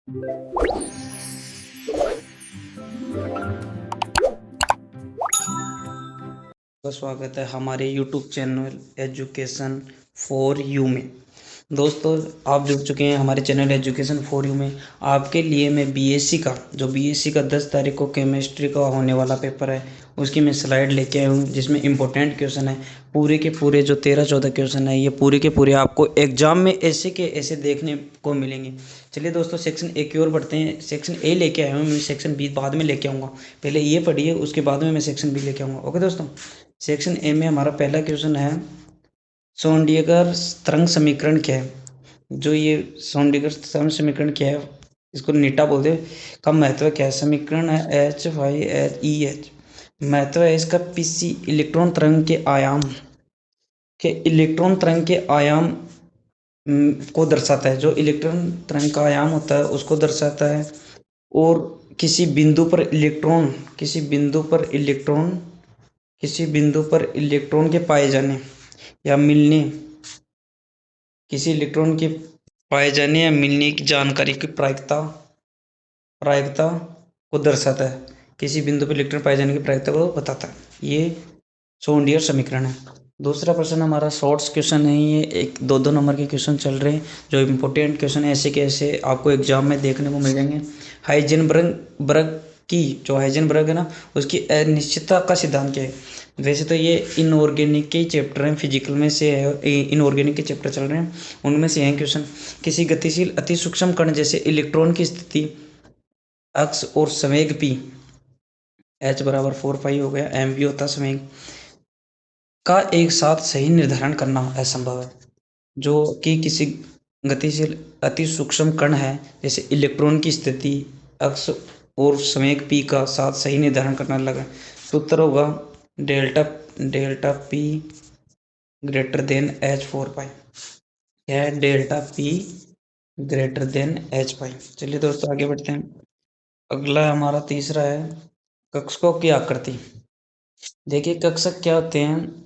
का स्वागत है हमारे YouTube channel education for you में। दोस्तों, आप जुड़ चुके हैं हमारे चैनल एजुकेशन फॉर यू में। आपके लिए मैं बीएससी का 10 तारीख को केमिस्ट्री का होने वाला पेपर है, उसकी मैं स्लाइड लेके आया हूँ, जिसमें इंपॉर्टेंट क्वेश्चन है। पूरे के पूरे जो 13-14 क्वेश्चन है, ये पूरे के पूरे आपको एग्जाम में ऐसे के ऐसे देखने को मिलेंगे। चलिए दोस्तों, सेक्शन ए की ओर बढ़ते हैं। सेक्शन ए लेके आया हूँ मैं, सेक्शन बी बाद में लेके आऊँगा। पहले ये पढ़िए, उसके बाद में मैं सेक्शन बी लेके आऊँगा। ओके दोस्तों, सेक्शन ए में हमारा पहला क्वेश्चन है, सोंडिगर तरंग समीकरण क्या है। जो ये सोंडिगर तरंग समीकरण क्या है, इसको नीटा बोलते हैं। का महत्व क्या है? समीकरण है H/H महत्व है इसका पीसी इलेक्ट्रॉन तरंग के आयाम को दर्शाता है। जो इलेक्ट्रॉन तरंग का आयाम होता है उसको दर्शाता है। और किसी बिंदु पर इलेक्ट्रॉन के पाए जाने या मिलने किसी इलेक्ट्रॉन के पाए जाने या मिलने की जानकारी की प्रायिकता को दर्शाता है। किसी बिंदु पर इलेक्ट्रॉन पाए जाने की प्रायिकता को बताता है। ये सोंडियर समीकरण है। दूसरा प्रश्न हमारा शॉर्ट्स क्वेश्चन है। ये एक 2-2 नंबर के क्वेश्चन चल रहे हैं, जो इम्पोर्टेंट क्वेश्चन है। ऐसे के ऐसे आपको एग्जाम में देखने को मिल जाएंगे। हाइजेनबर्ग है ना, उसकी अनिश्चितता का सिद्धांत क्या है? वैसे तो ये इनऑर्गेनिक के चैप्टर हैं, फिजिकल में से है, इनऑर्गेनिक के चैप्टर चल रहे हैं, उनमें से है क्वेश्चन। किसी गतिशील अति सूक्ष्म कण जैसे इलेक्ट्रॉन की स्थिति, अक्स और संवेग p h बराबर 4 पाई हो गया, एम भी होता संवेग का एक साथ सही निर्धारण करना असंभव है। जो कि किसी गतिशील अति सूक्ष्म कण है जैसे इलेक्ट्रॉन की स्थिति, अक्स और संवेग p का साथ सही निर्धारण करना लगा। सूत्र होगा delta p greater than h/4 pi. क्या है? डेल्टा p ग्रेटर देन h/पाई। चलिए दोस्तों, आगे बढ़ते हैं। अगला हमारा तीसरा है, कक्षकों की आकृति। देखिए कक्षक क्या होते हैं।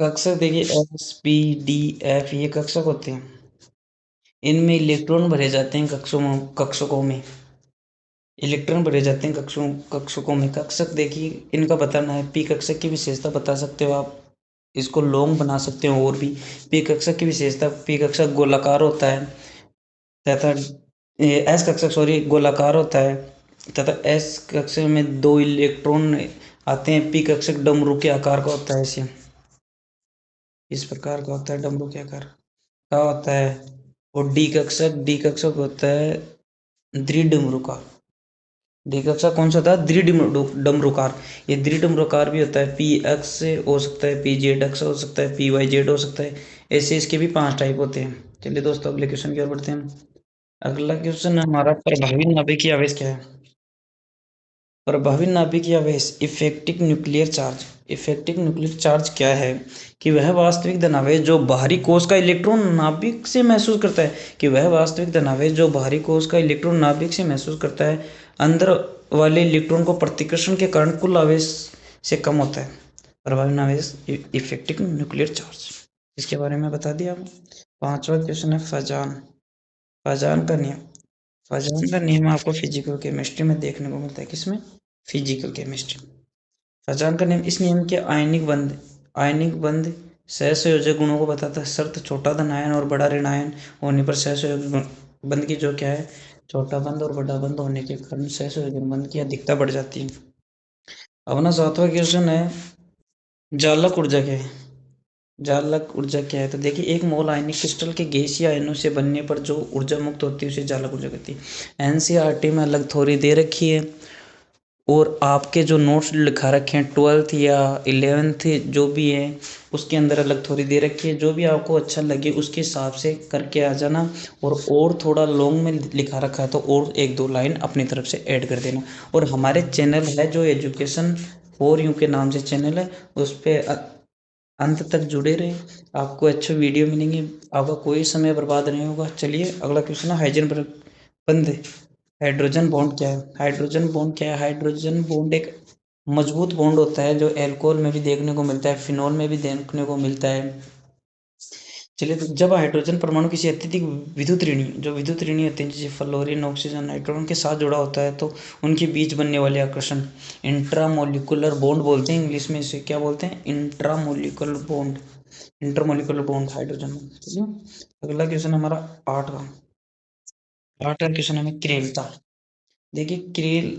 कक्षक देखिए S, P, D, F, ये कक्षक होते हैं। इनमें इलेक्ट्रॉन भरे जाते हैं कक्षकों में। इलेक्ट्रॉन भरे जाते हैं कक्षकों में। कक्षक देखिए, इनका बताना है। पी कक्षक की विशेषता बता सकते हो आप, इसको लॉन्ग बना सकते हो। और भी पी कक्षक की विशेषता, पी कक्षक गोलाकार होता है तथा एस कक्षक गोलाकार होता है तथा एस कक्षक में 2 इलेक्ट्रॉन आते हैं। पी कक्षक डमरू के आकार का होता है, ऐसे इस प्रकार का होता है, डमरू के आकार का होता है। और डी कक्षक होता है द्विडमरूकार। डी कक्षक कौन सा था? द्विडमरूकार। ये द्विडमरूकार भी होता है। पी एक्स हो सकता है, पी जेड एक्स हो सकता है, पी वाई जेड हो सकता है। ऐसे इसके भी 5 टाइप होते हैं। चलिए दोस्तों, अगले क्वेश्चन की ओर बढ़ते हैं। अगला क्वेश्चन हमारा, प्रभावी नाभिकीय आवेश क्या है? प्रभावी नाभिकीय आवेश इफेक्टिव न्यूक्लियर चार्ज क्या है? कि वह वास्तविक धनावेश जो बाहरी कोश का इलेक्ट्रॉन नाभिक से महसूस करता है। कि वह वास्तविक धनावेश जो बाहरी कोश का इलेक्ट्रॉन नाभिक से महसूस करता है, अंदर वाले इलेक्ट्रॉन को प्रतिकर्षण के कारण कुल आवेश से कम होता है। प्रभावी आवेश इफेक्टिव न्यूक्लियर चार्ज, इसके बारे में बता दिया। 5वां क्वेश्चन है फजान का नियम। फजान का नियम आपको फिजिकल केमिस्ट्री में देखने को मिलता है। किसमें? Physical chemistry. फजान का नियम, इस नियम के आयनिक बंध सहसंयोजक गुणों को बताता है। शर्त छोटा धन आयन और बड़ा ऋण आयन होने पर सहसंयोजक बंध की जो क्या है, छोटा बंध और बड़ा बंध होने के कारण सहसंयोजक बंध की अधिकता बढ़ जाती है। अपना 7वां क्वेश्चन है, जालक ऊर्जा क्या है? जालक ऊर्जा क्या है? तो देखिए, एक मोल आयनिक क्रिस्टल के गैसीय आयनों से बनने पर जो ऊर्जा मुक्त होती है उसे जालक ऊर्जा कहती है। एनसीईआरटी में अलग थ्योरी दे रखी है, और आपके जो नोट्स लिखा रखे हैं 12th या 11th जो भी है, उसके अंदर अलग थ्योरी दे रखी है। जो भी आपको अच्छा लगे उसके हिसाब से करके आ जाना। और थोड़ा लॉन्ग में लिखा रखा है तो और 1-2 लाइन अपनी तरफ से ऐड कर देना। और हमारे चैनल है जो एजुकेशन फॉर यू के नाम से चैनल है, उस पर अंत तक जुड़े रहे, आपको अच्छे वीडियो मिलेंगे, आपका कोई समय बर्बाद नहीं होगा। चलिए अगला क्वेश्चन है, हाइजेनबर्ग बंध। हाइड्रोजन बॉन्ड क्या है? हाइड्रोजन बॉन्ड क्या है? हाइड्रोजन बॉन्ड एक मजबूत बॉन्ड होता है, जो एल्कोहल में भी देखने को मिलता है, फिनॉल में भी देखने को मिलता है। चलिए, तो जब हाइड्रोजन परमाणु किसी अत्यधिक विद्युत ऋणी जो विद्युत ऋणी होते हैं जैसे फ्लोरीन, ऑक्सीजन, नाइट्रोजन के साथ जुड़ा होता है तो उनके बीच बनने वाले आकर्षण इंट्रामोलिकुलर बॉन्ड बोलते हैं। इंग्लिश में इसे क्या बोलते हैं? Intramolecular bond, intermolecular bond hydrogen में। चलिए, अगला क्वेश्चन हमारा 8 का क्वेश्चन हमें क्रेल था। देखिए, क्रेल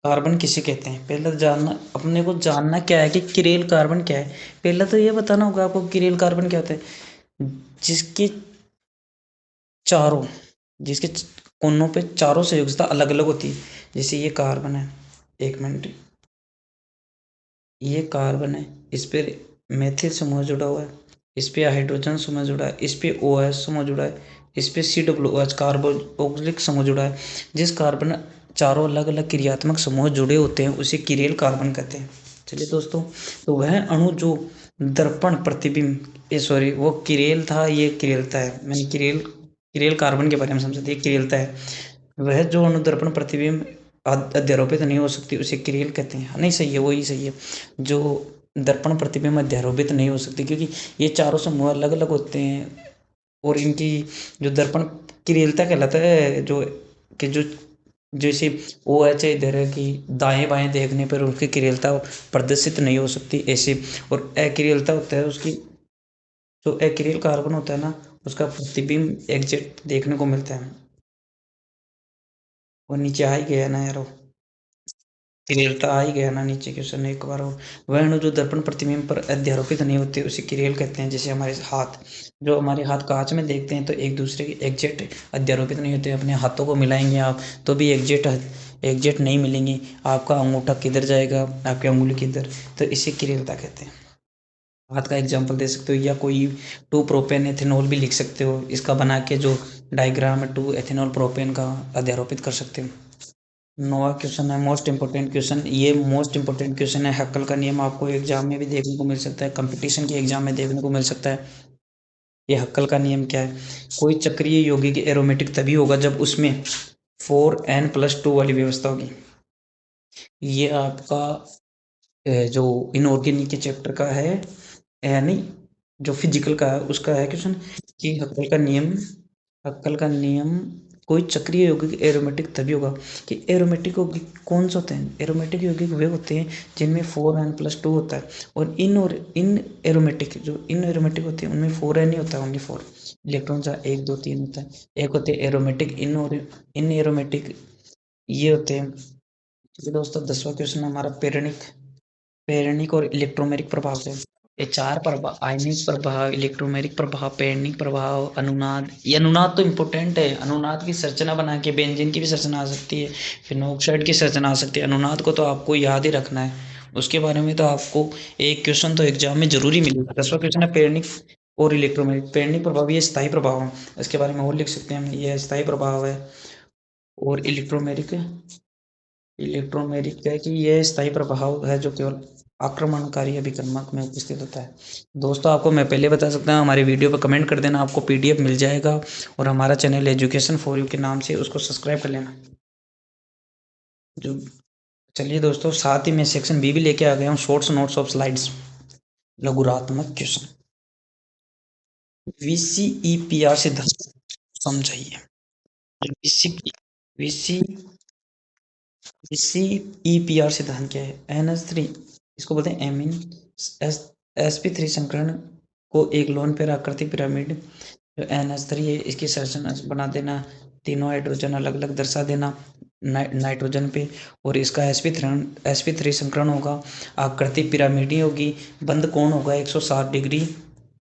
कार्बन किसे कहते हैं? पहले तो जानना, अपने को जानना क्या है कि क्रेल कार्बन क्या है। पहले तो ये बताना होगा आपको क्रेल कार्बन क्या होता है। जिसके चारों जिसके कोनों पे चारों संयोजकता अलग अलग होती है। जैसे ये कार्बन है, एक मिनट, ये कार्बन है, इस पे मेथिल समूह जुड़ा हुआ है, इस पे हाइड्रोजन समूह जुड़ा है, इस पे OH समूह जुड़ा है, इस पे COOH कार्बोक्सिलिक समूह जुड़ा है। जिस कार्बन चारों अलग अलग क्रियात्मक समूह जुड़े होते हैं उसे किरेल कार्बन कहते हैं। चलिए दोस्तों, तो वह अणु जो दर्पण प्रतिबिंब, सॉरी, वो किरेल था, ये किरेलता है। मैंने किरेल कार्बन के बारे में समझा था, ये किरेलता है। वह जो अणु दर्पण प्रतिबिंब अध्यारोपित नहीं हो सकती उसे किरेल कहते हैं। नहीं, सही है, वही सही है। जो दर्पण प्रतिबिंब अध्यारोपित नहीं हो सकती, क्योंकि ये चारों समूह अलग अलग होते हैं और इनकी जो दर्पण किरेलता कहलाता है, जो कि जो जैसे OH इधर है कि दाएं बाएं देखने पर उसकी किरेलता प्रदर्शित नहीं हो सकती ऐसे, और अकिरेलता होता है उसकी, जो अकिरेल कार्बन होता है ना, उसका प्रतिबिंब एग्जैक्ट देखने को मिलता है। वो नीचे आ ही गया ना यार, वो किरेलता आ ही गया ना नीचे क्वेश्चन एक बार। और वह अणु जो दर्पण प्रतिबिंब पर अध्यारोपित नहीं होते उसे किरेल कहते हैं। जैसे हमारे हाथ, जो हमारे हाथ कांच में देखते हैं तो एक दूसरे के एग्जैक्ट अध्यारोपित नहीं होते। अपने हाथों को मिलाएंगे आप तो भी एग्जैक्ट नहीं मिलेंगे। आपका अंगूठा किधर जाएगा, आपकी अंगुली किधर, तो इसे किरेलता कहते हैं। हाथ का एग्जाम्पल दे सकते हो, या कोई 2 प्रोपेन एथेनॉल भी लिख सकते हो, इसका बना के जो डायग्राम है 2 एथेनॉल प्रोपेन का अध्यारोपित कर सकते हो। नौवां क्वेश्चन है मोस्ट इंपोर्टेंट क्वेश्चन। ये मोस्ट इंपोर्टेंट क्वेश्चन है। हैक्कल का नियम आपको एग्जाम में भी देखने को मिल सकता है, कंपटीशन के एग्जाम में देखने को मिल सकता है। ये हैक्कल का नियम क्या है? कोई चक्रीय यौगिक एरोमेटिक तभी होगा जब उसमें 4n+2 वाली व्यवस्था होगी। ये आपका जो इनऑर्गेनिक के चैप्टर का है, नहीं, जो फिजिकल का है उसका है क्वेश्चन कि हैक्कल का नियम, कोई चक्रीय यौगिक एरोमेटिक तभी होगा कि एरोमेटिक यौगिक कौन से होते हैं? एरोमेटिक यौगिक वे होते हैं जिनमें 4n+2 होता है, और इन एरोमेटिक होते हैं उनमें 4n ही होता है, ओनली 4 इलेक्ट्रॉन का 1 2 3 होता है। एक होते हैं एरोमेटिक, इन एरोमेटिक, ये होते हैं। तो दोस्तों 10वां क्वेश्चन हमारा प्रेरणिक और इलेक्ट्रोमेरिक प्रभाव से। ये 4 प्रभाव, आयनिक प्रभाव, इलेक्ट्रोमेरिक प्रभाव, प्रेरणिक प्रभाव, अनुनाद। ये अनुनाद तो इम्पोर्टेंट है। अनुनाद की संरचना बना के बेंजीन की भी संरचना आ सकती है, फिनोक्साइड की संरचना आ सकती है। अनुनाद को तो आपको याद ही रखना है, उसके बारे में तो आपको एक क्वेश्चन तो एग्जाम में जरूरी मिलेगा। 10वां क्वेश्चन है प्रेरणिक और इलेक्ट्रोमेरिक। प्रेरणिक प्रभाव ये स्थायी प्रभाव है, इसके बारे में और लिख सकते हैं हम, ये स्थायी प्रभाव है। और इलेक्ट्रोमेरिक क्या है कि यह स्थायी प्रभाव है जो केवल आक्रमणकारी अभिकर्मक में उपस्थित होता है। दोस्तों, आपको मैं पहले बता सकता हूँ, हमारे वीडियो पर कमेंट कर देना, आपको PDF मिल जाएगा, और हमारा चैनल एजुकेशन फॉर यू के नाम से उसको सब्सक्राइब कर लेना। जो चलिए दोस्तों, साथ ही मैं सेक्शन B भी लेके आ गया हूँ, शॉर्ट्स नोट्स ऑफ स्लाइड्स, लघुरात्मक क्वेश्चन। VCEPR सिद्धांत समझाइए। VC VCEPR सिद्धांत क्या है? NH3, इसको बोलते हैं एमीन, sp3 संकरण को एक लोन पेयर आकृति पिरामिड, जो NH3 है इसकी संरचना बना देना, तीनों हाइड्रोजन अलग अलग दर्शा देना नाइट्रोजन पे, और इसका sp3 संकरण होगा, आकृति पिरामिडी होगी, बंद कोण होगा 160 डिग्री,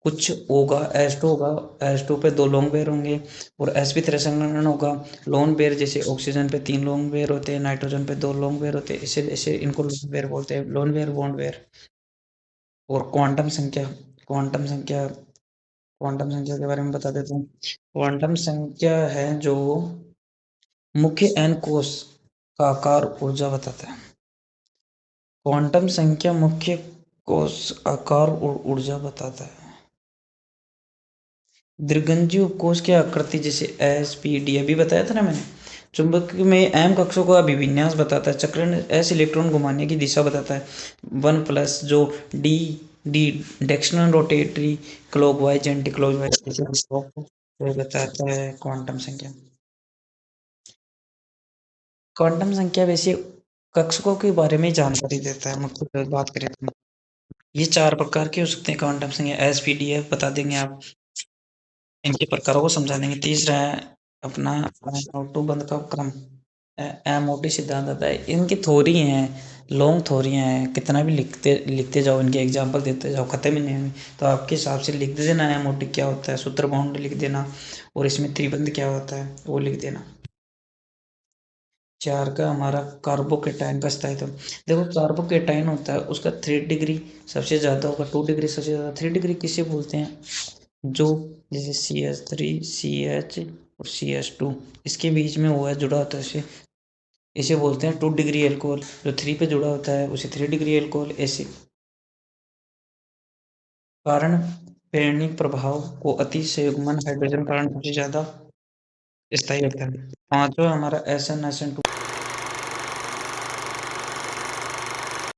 कुछ होगा H2 पे 2 लोन पेयर होंगे, और sp3 संकरण होगा। लोन पेयर जैसे ऑक्सीजन पे 3 लोन पेयर होते हैं, नाइट्रोजन पे 2 लोन पेयर होते हैं, इसे इनको लोन पेयर बोलते हैं, लोन पेयर बॉन्ड पेयर। और क्वांटम संख्या के बारे में बता देता हूँ। क्वांटम संख्या है जो मुख्य n कोश का आकार ऊर्जा बताता है। क्वांटम संख्या मुख्य कोश आकार और ऊर्जा बताता है। द्विगंजीय उपकोश की आकृति जैसे SPD अभी बताया था ना मैंने। चुंबक में m कक्षों का अभिविन्यास बताता है। चक्रण S इलेक्ट्रॉन घुमाने की दिशा बताता है। 1+ जो D D directional rotatory, clockwise, anti clockwise, तो बताता है क्वांटम संख्या। क्वांटम संख्या वैसे कक्षकों के बारे में जानकारी देता है। मुख्य बात करें तो ये 4 प्रकार के हो सकते हैं क्वांटम संख्या, एसपीडीएफ बता देंगे आप, इनके प्रकारों को समझा देंगे। तीसरा है अपना ऑटो बंद का क्रम, एमओटी सिद्धांत आता है। इनकी थ्योरी हैं, लॉन्ग थ्योरियाँ हैं, कितना भी लिखते लिखते जाओ, इनके एग्जाम्पल देते जाओ, खत्म ही नहीं होंगे। तो आपके हिसाब से लिख देना एमओटी क्या होता है, सूत्र बाउंड लिख देना, और इसमें त्रिबंध क्या होता है वो लिख देना। 4 का हमारा कार्बोकेटाइन का स्थायित्व। देखो कार्बोकेटाइन होता है उसका 3 डिग्री सबसे ज़्यादा होगा, 2 डिग्री सबसे ज़्यादा। 3 डिग्री किसे बोलते हैं, जो जैसे CH3, CH और CH2 इसके बीच में वो है जुड़ा होता है, इसे इसे बोलते हैं 2 डिग्री एल्कोहल। जो 3 पे जुड़ा होता है उसे 3 डिग्री एल्कोहल। ऐसे कारण पेरणिक प्रभाव को अति संयुग्मन हाइड्रोजन कारण सबसे ज़्यादा स्थायी होता है। पांचवा हमारा SN SN2